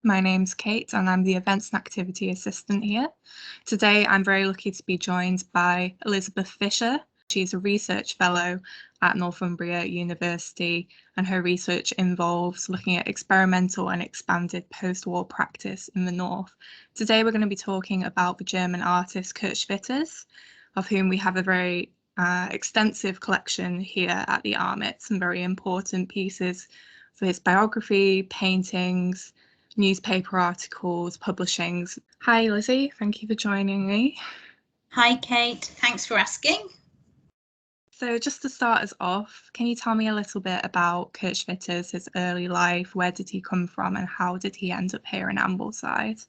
My name's Kate and I'm the Events and Activity Assistant here. Today I'm very lucky to be joined by Elizabeth Fisher. She's a research fellow at Northumbria University and her research involves looking at experimental and expanded post-war practice in the North. Today we're going to be talking about the German artist Kurt Schwitters, of whom we have a very extensive collection here at the Armitt, some very important pieces for his biography, paintings, newspaper articles, publishings. Hi Lizzie, thank you for joining me. Hi Kate, thanks for asking. So just to start us off, can you tell me a little bit about Kurt Schwitters, his early life, where did he come from and how did he end up here in Ambleside?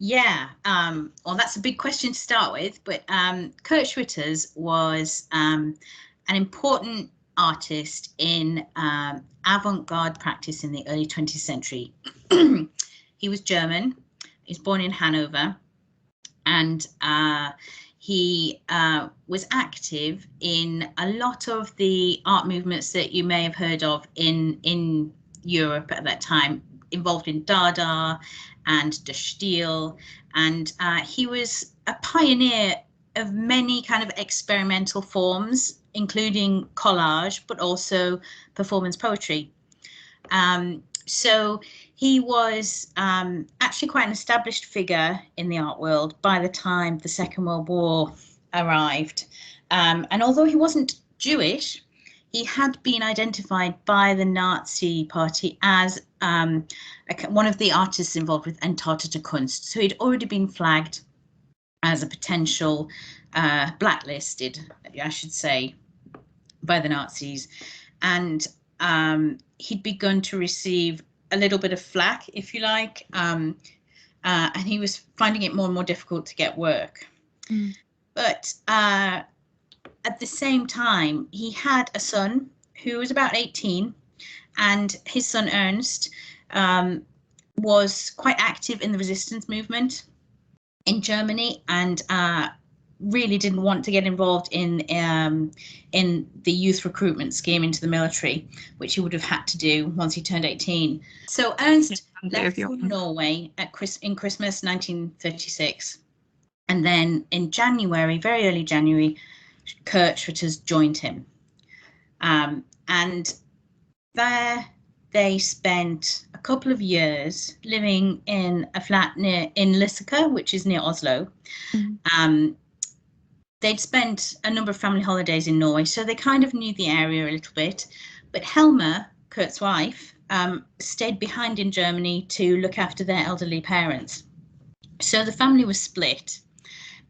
Yeah, well that's a big question to start with, but Kurt Schwitters was an important artist in avant-garde practice in the early 20th century. He was German, he was born in Hanover, and he was active in a lot of the art movements that you may have heard of in Europe at that time, involved in Dada and the Stil, and he was a pioneer of many kind of experimental forms, including collage, but also performance poetry. So he was actually quite an established figure in the art world by the time the Second World War arrived. And although he wasn't Jewish, he had been identified by the Nazi Party as one of the artists involved with Entartete Kunst. So he'd already been flagged as a potential blacklisted, I should say, by the Nazis. And he'd begun to receive a little bit of flack, if you like, and he was finding it more and more difficult to get work. But at the same time, he had a son who was about 18, and his son Ernst was quite active in the resistance movement in Germany, and really didn't want to get involved in the youth recruitment scheme into the military, which he would have had to do once he turned 18. So Ernst left for Norway in Christmas 1936, and then in January, very early January, Kurt Schwitters joined him, and there they spent a couple of years living in a flat in Lysaker, which is near Oslo. They'd spent a number of family holidays in Norway, so they kind of knew the area a little bit. But Helma, Kurt's wife, stayed behind in Germany to look after their elderly parents. So the family was split.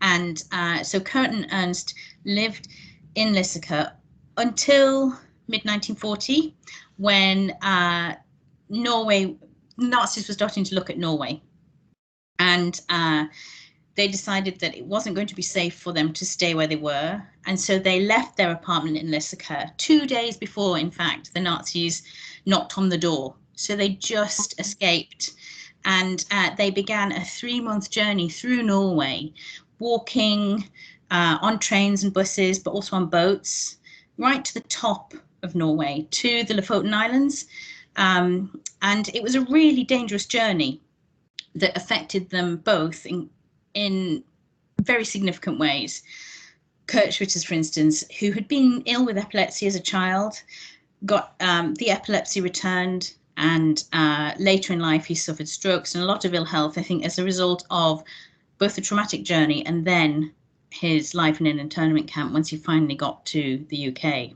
And so Kurt and Ernst lived in Lysaker until mid-1940, when Nazis were starting to look at Norway. And they decided that it wasn't going to be safe for them to stay where they were. And so they left their apartment in Lysaker 2 days before, in fact, the Nazis knocked on the door. So they just escaped. And they began a 3-month journey through Norway, walking on trains and buses, but also on boats, right to the top of Norway, to the Lofoten Islands. And it was a really dangerous journey that affected them both in very significant ways. Kurt Schwitters, for instance, who had been ill with epilepsy as a child, got the epilepsy returned, and later in life he suffered strokes and a lot of ill health, I think, as a result of both the traumatic journey and then his life in an internment camp once he finally got to the UK.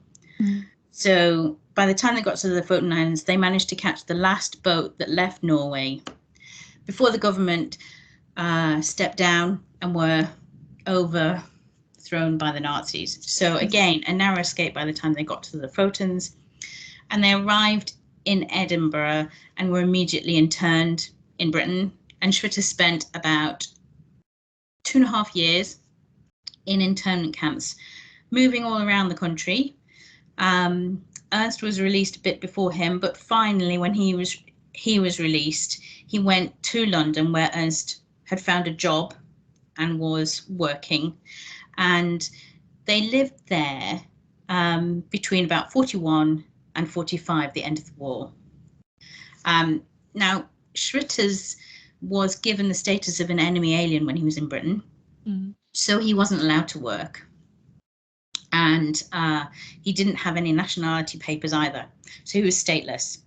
So by the time they got to the Lofoten Islands, they managed to catch the last boat that left Norway before the government stepped down and were overthrown by the Nazis. So again, a narrow escape by the time they got to the Lofotens, and they arrived in Edinburgh and were immediately interned in Britain. And Schwitters spent about 2.5 years in internment camps, moving all around the country. Ernst was released a bit before him, but finally, when he was released, he went to London, where Ernst had found a job and was working, and they lived there between about 41 and 45, the end of the war. Now, Schwitters was given the status of an enemy alien when he was in Britain, so he wasn't allowed to work. And he didn't have any nationality papers either, so he was stateless.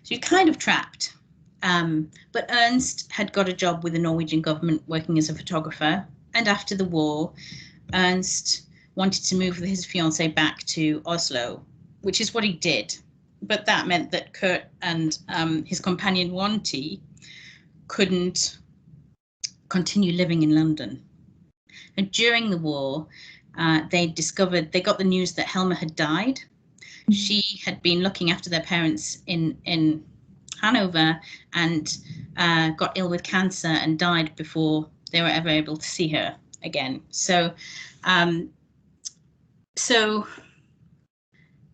So you're kind of trapped. But Ernst had got a job with the Norwegian government working as a photographer, and after the war, Ernst wanted to move with his fiancée back to Oslo, which is what he did. But that meant that Kurt and his companion Wanty couldn't continue living in London. And during the war, they got the news that Helma had died. She had been looking after their parents in Hanover and got ill with cancer and died before they were ever able to see her again. So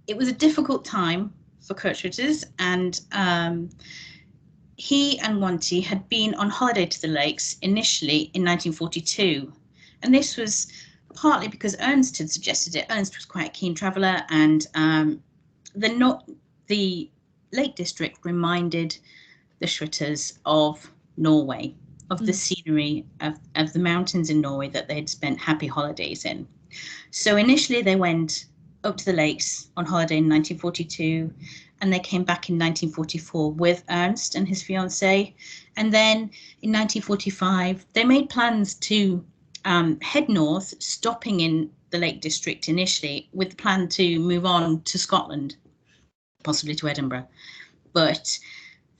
it was a difficult time for Kurt Schwitters, and he and Wanty had been on holiday to the lakes initially in 1942. And this was partly because Ernst had suggested it. Ernst was quite a keen traveller, and the Lake District reminded the Schwitters of Norway, of the scenery of the mountains in Norway that they had spent happy holidays in. So initially they went up to the lakes on holiday in 1942, and they came back in 1944 with Ernst and his fiancée. And then in 1945, they made plans to head north, stopping in the Lake District initially, with the plan to move on to Scotland, possibly to Edinburgh. But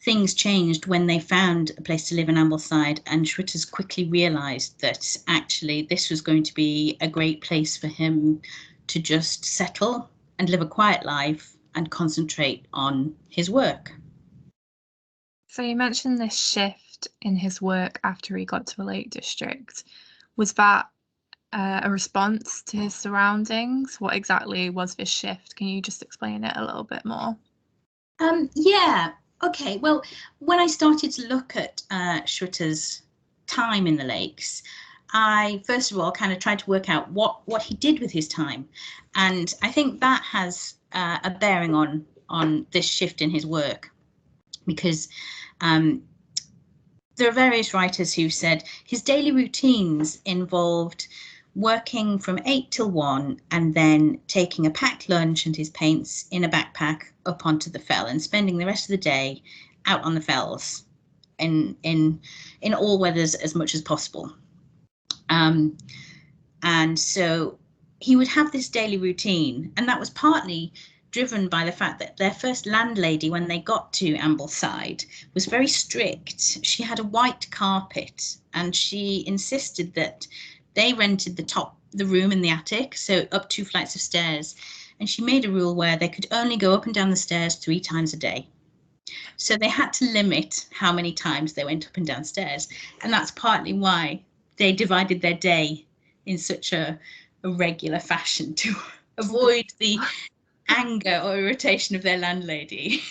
things changed when they found a place to live in Ambleside, and Schwitters quickly realised that actually this was going to be a great place for him to just settle and live a quiet life and concentrate on his work. So you mentioned this shift in his work after he got to the Lake District. Was that a response to his surroundings? What exactly was this shift? Can you just explain it a little bit more? Yeah. Okay. Well, when I started to look at Schwitters' time in the lakes, I first of all kind of tried to work out what he did with his time, and I think that has a bearing on this shift in his work, because there are various writers who said his daily routines involved working from 8 till 1 and then taking a packed lunch and his paints in a backpack up onto the fell and spending the rest of the day out on the fells in all weathers as much as possible. And so he would have this daily routine, and that was partly driven by the fact that their first landlady, when they got to Ambleside, was very strict. She had a white carpet, and she insisted that they rented the room in the attic, so up 2 flights of stairs, and she made a rule where they could only go up and down the stairs 3 times a day. So they had to limit how many times they went up and down stairs, and that's partly why they divided their day in such a regular fashion, to avoid the anger or irritation of their landlady.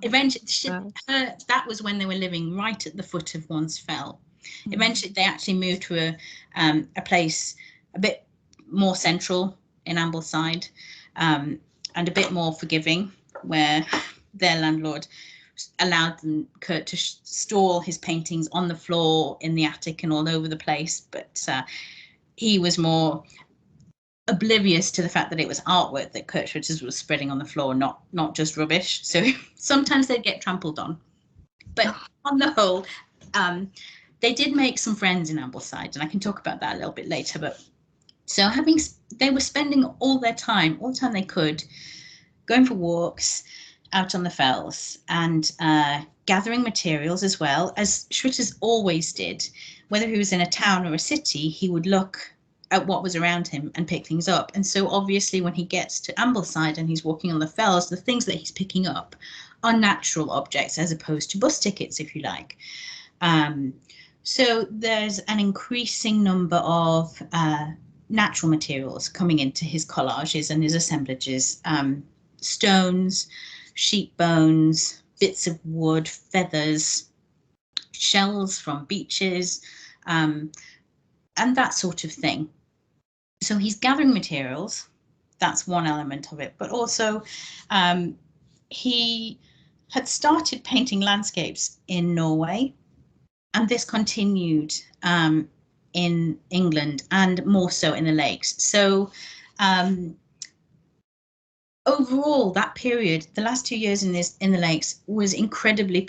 Eventually, that was when they were living right at the foot of one's fell. Eventually, they actually moved to a place a bit more central in Ambleside, and a bit more forgiving, where their landlord allowed Kurt to store his paintings on the floor, in the attic, and all over the place. But he was more oblivious to the fact that it was artwork that Kurt Schwitters was spreading on the floor, not just rubbish. So sometimes they'd get trampled on. But on the whole, they did make some friends in Ambleside, and I can talk about that a little bit later. But so they were spending all the time they could, going for walks out on the fells and gathering materials, as well as Schwitters always did. Whether he was in a town or a city, he would look at what was around him and pick things up. And so obviously when he gets to Ambleside and he's walking on the fells, the things that he's picking up are natural objects as opposed to bus tickets, if you like. So there's an increasing number of natural materials coming into his collages and his assemblages. Stones, sheep bones, bits of wood, feathers, shells from beaches, and that sort of thing. So he's gathering materials. That's one element of it. But also he had started painting landscapes in Norway, and this continued in England and more so in the lakes. So overall, that period, the last 2 years in the lakes, was incredibly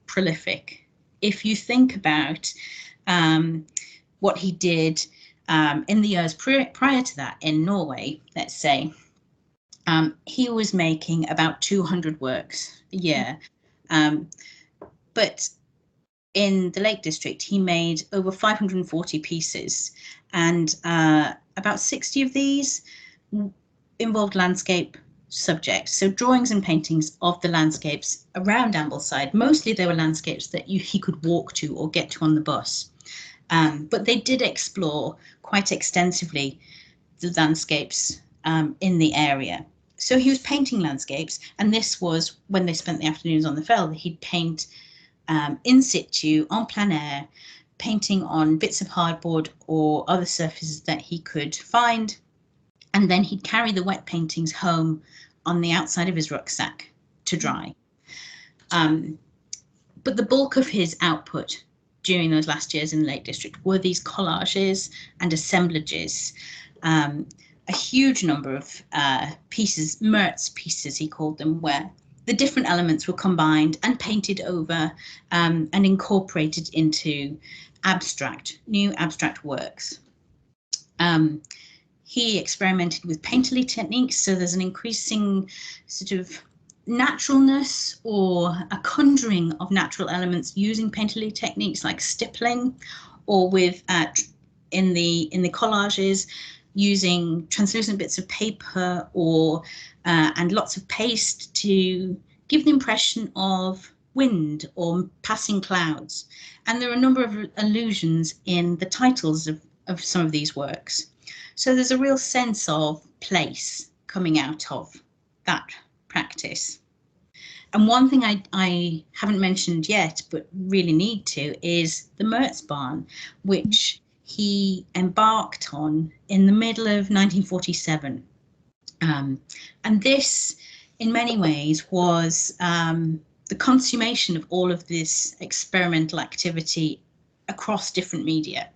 prolific. If you think about what he did in the years prior to that in Norway, let's say, he was making about 200 works a year. But in the Lake District, he made over 540 pieces, and about 60 of these involved landscape subjects. So drawings and paintings of the landscapes around Ambleside. Mostly they were landscapes that he could walk to or get to on the bus. But they did explore quite extensively the landscapes in the area. So he was painting landscapes, and this was when they spent the afternoons on the fell, that he'd paint in situ, on plein air, painting on bits of hardboard or other surfaces that he could find. And then he'd carry the wet paintings home on the outside of his rucksack to dry. But the bulk of his output during those last years in the Lake District were these collages and assemblages. A huge number of pieces, Merz pieces he called them, where the different elements were combined and painted over and incorporated into new abstract works. He experimented with painterly techniques, so there's an increasing sort of naturalness or a conjuring of natural elements using painterly techniques like stippling, or with in the collages using translucent bits of paper or and lots of paste to give the impression of wind or passing clouds. And there are a number of allusions in the titles of some of these works. So there's a real sense of place coming out of that practice. And one thing I haven't mentioned yet, but really need to, is the Merz barn, which he embarked on in the middle of 1947. And this, in many ways, was the consummation of all of this experimental activity across different media.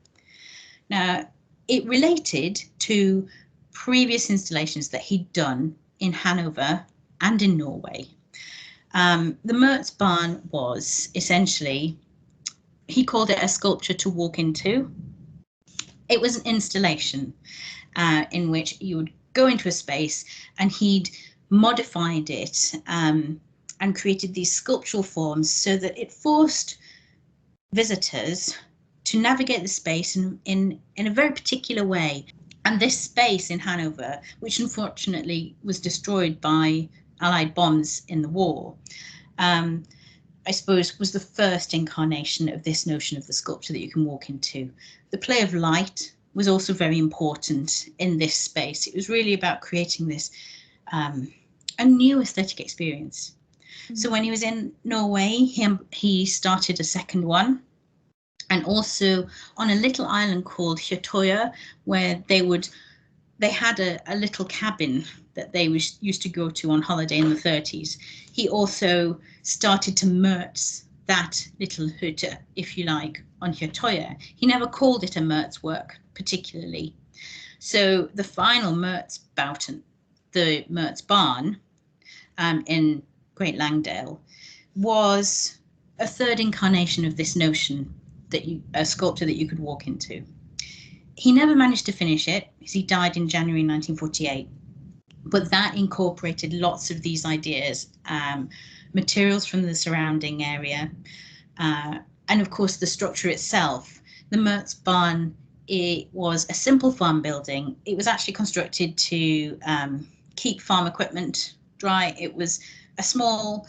Now, it related to previous installations that he'd done in Hanover and in Norway. The Merz barn was essentially, he called it a sculpture to walk into. It was an installation in which you would go into a space, and he'd modified it and created these sculptural forms so that it forced visitors to navigate the space in a very particular way. And this space in Hanover, which unfortunately was destroyed by Allied bombs in the war, I suppose was the first incarnation of this notion of the sculpture that you can walk into. The play of light was also very important in this space. It was really about creating this a new aesthetic experience. Mm-hmm. So when he was in Norway, he started a second one, and also on a little island called Hytøya, where they had a little cabin that they used to go to on holiday in the 30s. He also started to Merz that little hytte, if you like, on Hytøya. He never called it a Merz work particularly. So the final Merzbauten, the Merz barn in Great Langdale, was a third incarnation of this notion that a sculpture that you could walk into. He never managed to finish it because he died in January 1948, but that incorporated lots of these ideas, materials from the surrounding area, and of course the structure itself. The Merz barn, it was a simple farm building. It was actually constructed to keep farm equipment dry. It was a small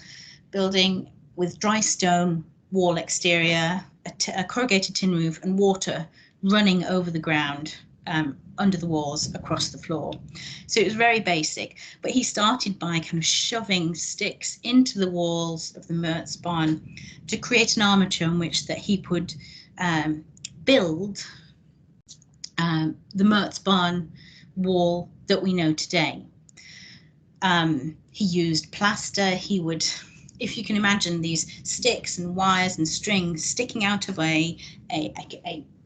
building with dry stone wall exterior, a corrugated tin roof, and water running over the ground under the walls across the floor. So it was very basic, but he started by kind of shoving sticks into the walls of the Merz barn to create an armature on which that he could build the Merz barn wall that we know today. He used plaster. He would if you can imagine these sticks and wires and strings sticking out of a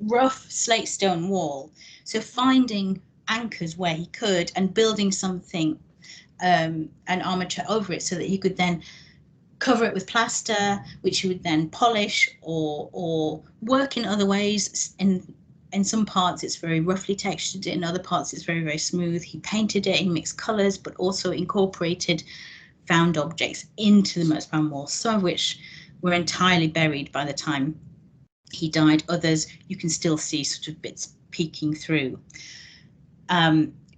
rough slate stone wall. So finding anchors where he could and building something, an armature over it so that he could then cover it with plaster, which he would then polish or work in other ways. In some parts it's very roughly textured, in other parts it's very, very smooth. He painted it, he mixed colours, but also incorporated found objects into the Merzban wall, some of which were entirely buried by the time he died. Others you can still see sort of bits peeking through.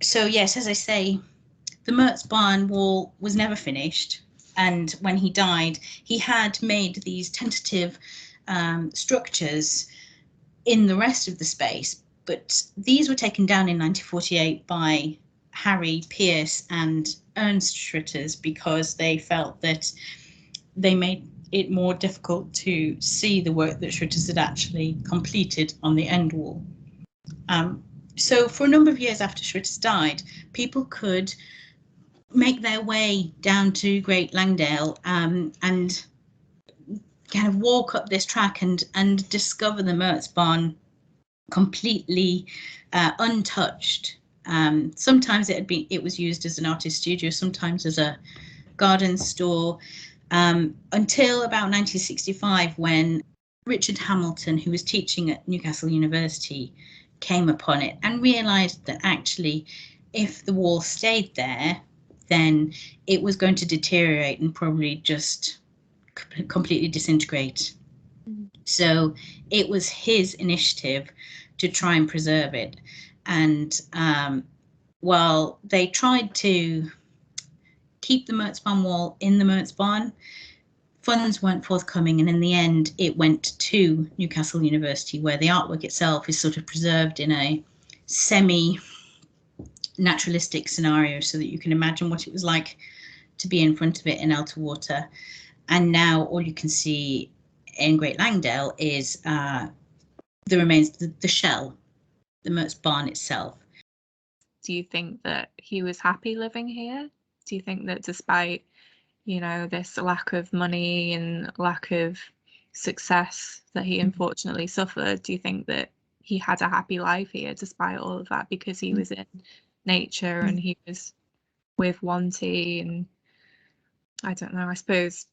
So yes, as I say, the Merzban wall was never finished, and when he died he had made these tentative structures in the rest of the space, but these were taken down in 1948 by Harry Pierce and Ernst Schwitters because they felt that they made it more difficult to see the work that Schwitters had actually completed on the end wall. So for a number of years after Schwitters died, people could make their way down to Great Langdale and kind of walk up this track and discover the Merzban completely untouched. Sometimes it was used as an artist studio, sometimes as a garden store, until about 1965, when Richard Hamilton, who was teaching at Newcastle University, came upon it and realised that actually if the wall stayed there, then it was going to deteriorate and probably just completely disintegrate. So it was his initiative to try and preserve it. And while they tried to keep the Merzban wall in the Merzban, funds weren't forthcoming, and in the end it went to Newcastle University, where the artwork itself is sort of preserved in a semi-naturalistic scenario, so that you can imagine what it was like to be in front of it in Elterwater. And now all you can see in Great Langdale is the remains, the shell, the Merzban itself. Do you think that he was happy living here? Do you think that despite, this lack of money and lack of success that he unfortunately suffered, do you think that he had a happy life here despite all of that, because he was in nature and he was with Wanty? And I don't know, I suppose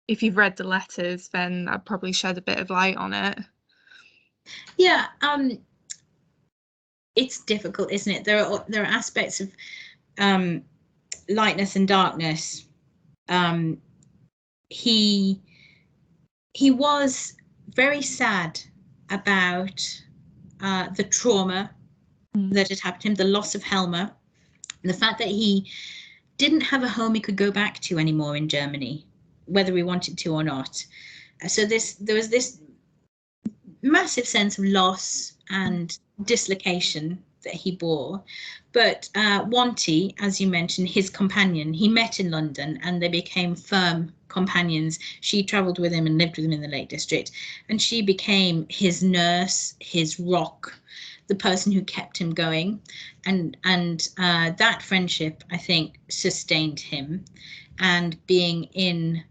if you've read the letters, then I'd probably shed a bit of light on it. Yeah, it's difficult, isn't it? There are aspects of lightness and darkness. He was very sad about the trauma that had happened to him, the loss of Helma, and the fact that he didn't have a home he could go back to anymore in Germany, whether he wanted to or not. So there was this massive sense of loss and dislocation that he bore. But Wanty, as you mentioned, his companion, he met in London and they became firm companions. She travelled with him and lived with him in the Lake District, and she became his nurse, his rock, the person who kept him going. And that friendship, I think, sustained him. And being in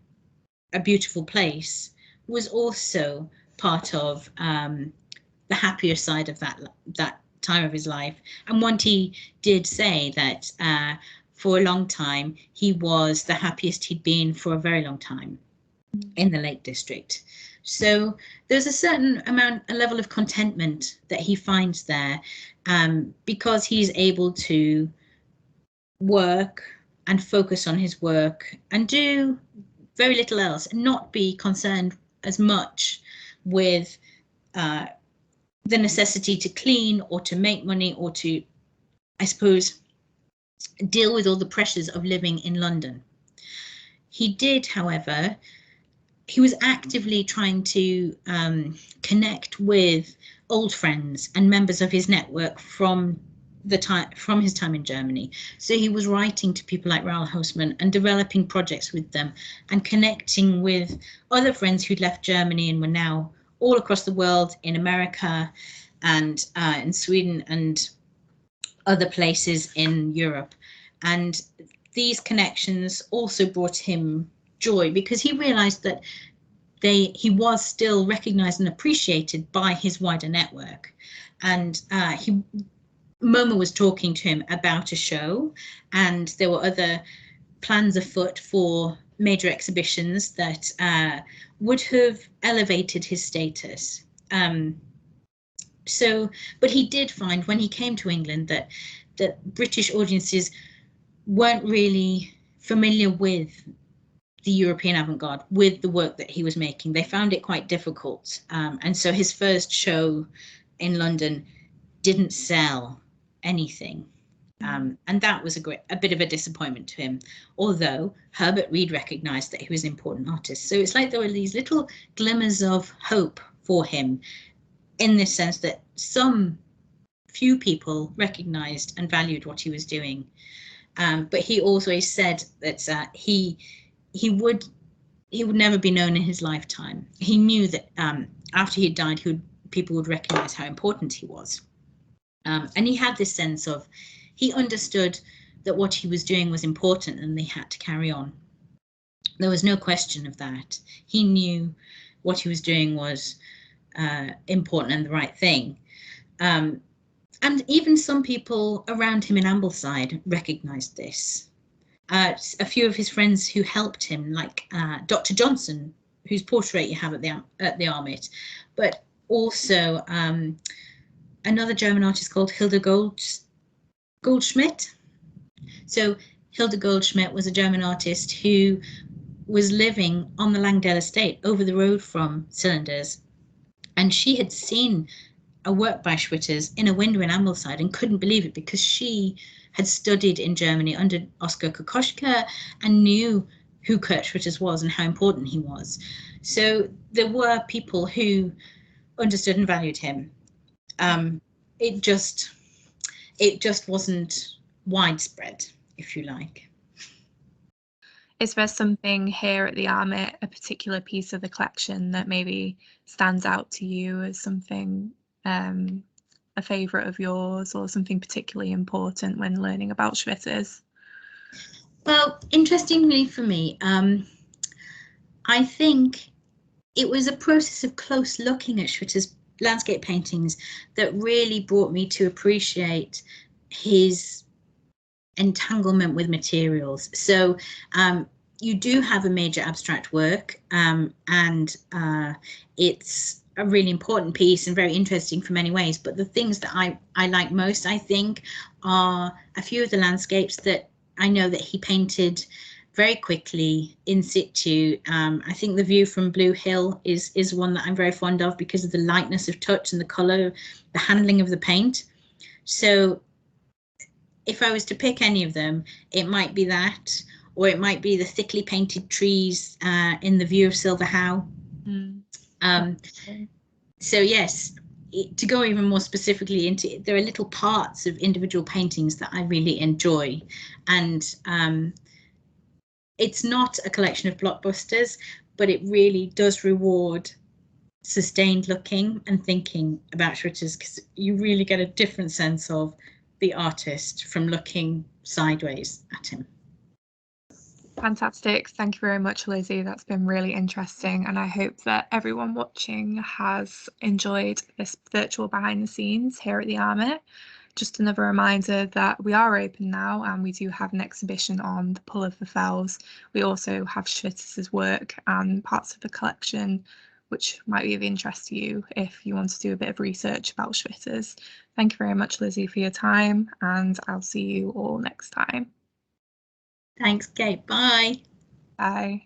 a beautiful place was also part of the happier side of that time of his life. And Wanty did say that for a long time he was the happiest he'd been for a very long time in the Lake District. So there's a level of contentment that he finds there, because he's able to work and focus on his work and do very little else, and not be concerned as much with the necessity to clean or to make money or to, I suppose, deal with all the pressures of living in London. He did, however, he was actively trying to connect with old friends and members of his network from his time in Germany. So he was writing to people like Raoul Hausmann and developing projects with them and connecting with other friends who'd left Germany and were now all across the world, in America and in Sweden and other places in Europe. And these connections also brought him joy, because he realized that he was still recognized and appreciated by his wider network. And MoMA was talking to him about a show, and there were other plans afoot for major exhibitions that would have elevated his status. But he did find when he came to England that British audiences weren't really familiar with the European avant-garde, with the work that he was making. They found it quite difficult. And so his first show in London didn't sell anything. And that was a bit of a disappointment to him, although Herbert Reed recognized that he was an important artist. So it's like there were these little glimmers of hope for him, in this sense that some few people recognized and valued what he was doing. But he always said that he would never be known in his lifetime. He knew that after he died, people would recognize how important he was. And he had this sense of, he understood that what he was doing was important and they had to carry on. There was no question of that. He knew what he was doing was important and the right thing. And even some people around him in Ambleside recognized this. A few of his friends who helped him, like Dr. Johnson, whose portrait you have at the Armitt, but also another German artist called Hilda Goldschmidt. So Hilda Goldschmidt was a German artist who was living on the Langdale estate over the road from Cylinders, and she had seen a work by Schwitters in a window in Ambleside and couldn't believe it, because she had studied in Germany under Oskar Kokoschka and knew who Kurt Schwitters was and how important he was. So there were people who understood and valued him. It just wasn't widespread, if you like. Is there something here at the Armitt, a particular piece of the collection that maybe stands out to you as something, a favourite of yours, or something particularly important when learning about Schwitters? Well, interestingly for me, I think it was a process of close looking at Schwitters' landscape paintings that really brought me to appreciate his entanglement with materials. So you do have a major abstract work, and it's a really important piece and very interesting for many ways. But the things that I like most, I think, are a few of the landscapes that I know that he painted very quickly in situ. I think the view from Blue Hill is one that I'm very fond of because of the lightness of touch and the colour, the handling of the paint. So if I was to pick any of them, it might be that, or it might be the thickly painted trees in the view of Silver Howe. So yes, to go even more specifically into, there are little parts of individual paintings that I really enjoy, and it's not a collection of blockbusters, but it really does reward sustained looking and thinking about Schwitters, because you really get a different sense of the artist from looking sideways at him. Fantastic. Thank you very much, Lizzie. That's been really interesting, and I hope that everyone watching has enjoyed this virtual behind the scenes here at the Armitt. Just another reminder that we are open now, and we do have an exhibition on the Pull of the Fells. We also have Schwitters' work and parts of the collection which might be of interest to you if you want to do a bit of research about Schwitters. Thank you very much, Lizzie, for your time, and I'll see you all next time. Thanks, Kate. Bye. Bye.